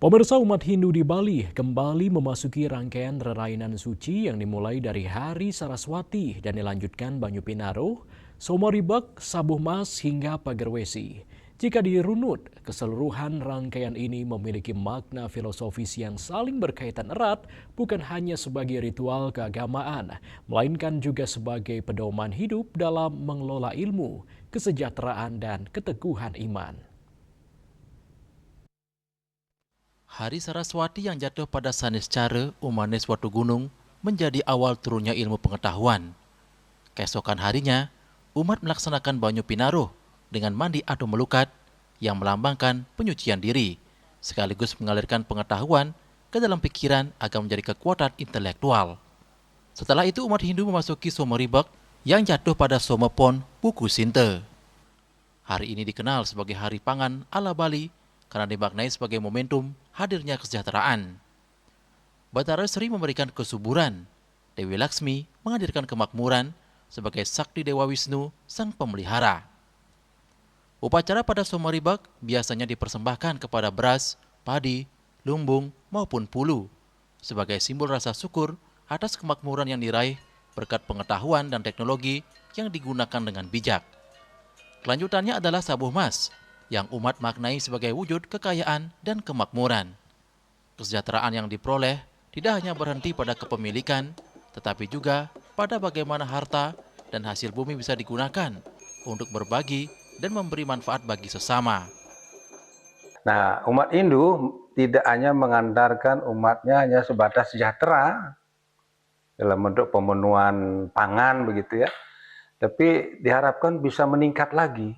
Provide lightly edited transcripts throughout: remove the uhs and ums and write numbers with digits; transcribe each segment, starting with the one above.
Pemirsa umat Hindu di Bali kembali memasuki rangkaian rerainan suci yang dimulai dari Hari Saraswati dan dilanjutkan Banyu Pinaro, Somoribak, Sabuh Mas hingga Pagerwesi. Jika dirunut, keseluruhan rangkaian ini memiliki makna filosofis yang saling berkaitan erat, bukan hanya sebagai ritual keagamaan, melainkan juga sebagai pedoman hidup dalam mengelola ilmu, kesejahteraan, dan keteguhan iman. Hari Saraswati yang jatuh pada Saniscara Umanes Watu Gunung menjadi awal turunnya ilmu pengetahuan. Keesokan harinya, umat melaksanakan Banyu Pinaruh dengan mandi atau melukat yang melambangkan penyucian diri, sekaligus mengalirkan pengetahuan ke dalam pikiran agar menjadi kekuatan intelektual. Setelah itu umat Hindu memasuki Somoribak yang jatuh pada Somopon Puku Sinte. Hari ini dikenal sebagai Hari Pangan ala Bali karena dimaknai sebagai momentum hadirnya kesejahteraan. Batara Sri memberikan kesuburan, Dewi Laksmi menghadirkan kemakmuran sebagai sakti Dewa Wisnu, sang pemelihara. Upacara pada Somoribak biasanya dipersembahkan kepada beras, padi, lumbung, maupun pulu sebagai simbol rasa syukur atas kemakmuran yang diraih berkat pengetahuan dan teknologi yang digunakan dengan bijak. Kelanjutannya adalah Sabuh Mas, yang umat maknai sebagai wujud kekayaan dan kemakmuran. Kesejahteraan yang diperoleh tidak hanya berhenti pada kepemilikan, tetapi juga pada bagaimana harta dan hasil bumi bisa digunakan untuk berbagi dan memberi manfaat bagi sesama. Nah, umat Hindu tidak hanya mengandalkan umatnya hanya sebatas sejahtera dalam bentuk pemenuhan pangan begitu ya, tapi diharapkan bisa meningkat lagi,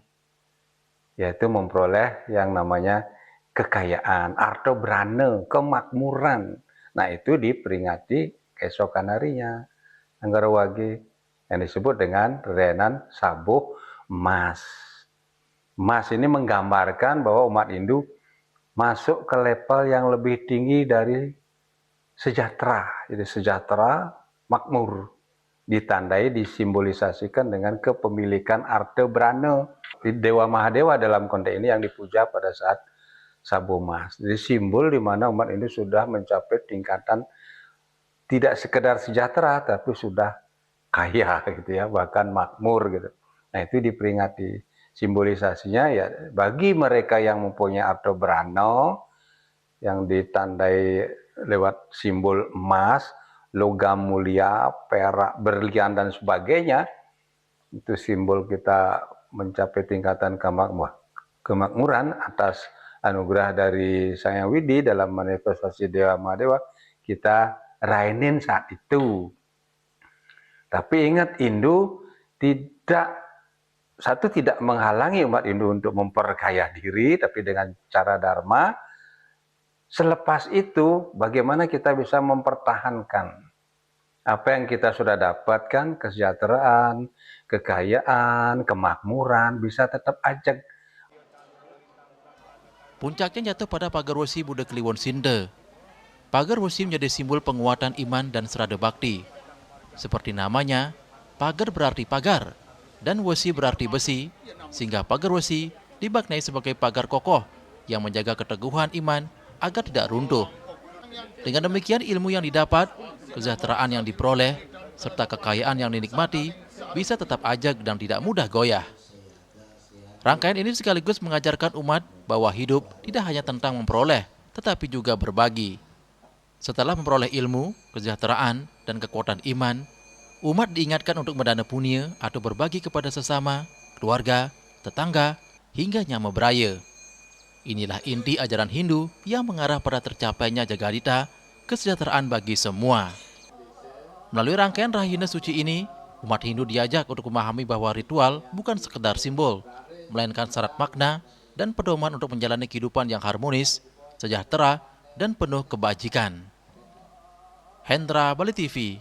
yaitu memperoleh yang namanya kekayaan, arto brana, kemakmuran. Nah, itu diperingati keesokan harinya, Anggara Wage, yang disebut dengan Renan Sabuh Mas. Mas ini menggambarkan bahwa umat Hindu masuk ke level yang lebih tinggi dari sejahtera. Jadi sejahtera, makmur, ditandai, disimbolisasikan dengan kepemilikan arta brana. Dewa Mahadewa dalam konteks ini yang dipuja pada saat Sabuh Mas. Jadi simbol di mana umat Hindu sudah mencapai tingkatan tidak sekedar sejahtera, tapi sudah kaya gitu ya, bahkan makmur gitu. Nah, itu diperingati. Simbolisasinya ya bagi mereka yang mempunyai arta brana yang ditandai lewat simbol emas, logam mulia, perak, berlian dan sebagainya, itu simbol kita mencapai tingkatan kemakmuran atas anugerah dari Sang Hyang Widi dalam manifestasi Dewa Mahadewa, kita rainin saat itu. Tapi ingat, Hindu tidak menghalangi umat Hindu untuk memperkaya diri, tapi dengan cara dharma. Selepas itu, bagaimana kita bisa mempertahankan apa yang kita sudah dapatkan, kesejahteraan, kekayaan, kemakmuran, bisa tetap ajak. Puncaknya jatuh pada Pagerwesi Buddha Kliwon Sinte. Pagerwesi menjadi simbol penguatan iman dan serada bakti. Seperti namanya, pagar berarti pagar, dan wesi berarti besi, sehingga Pagerwesi dimaknai sebagai pagar kokoh yang menjaga keteguhan iman agar tidak runtuh. Dengan demikian ilmu yang didapat, kesejahteraan yang diperoleh, serta kekayaan yang dinikmati bisa tetap ajak dan tidak mudah goyah. Rangkaian ini sekaligus mengajarkan umat bahwa hidup tidak hanya tentang memperoleh, tetapi juga berbagi. Setelah memperoleh ilmu, kesejahteraan, dan kekuatan iman, umat diingatkan untuk mendana punya atau berbagi kepada sesama, keluarga, tetangga, hingga nyama beraya. Inilah inti ajaran Hindu yang mengarah pada tercapainya Jagadita, kesejahteraan bagi semua. Melalui rangkaian Rahina Suci ini, umat Hindu diajak untuk memahami bahwa ritual bukan sekedar simbol, melainkan syarat makna dan pedoman untuk menjalani kehidupan yang harmonis, sejahtera, dan penuh kebajikan. Hendra, Bali TV.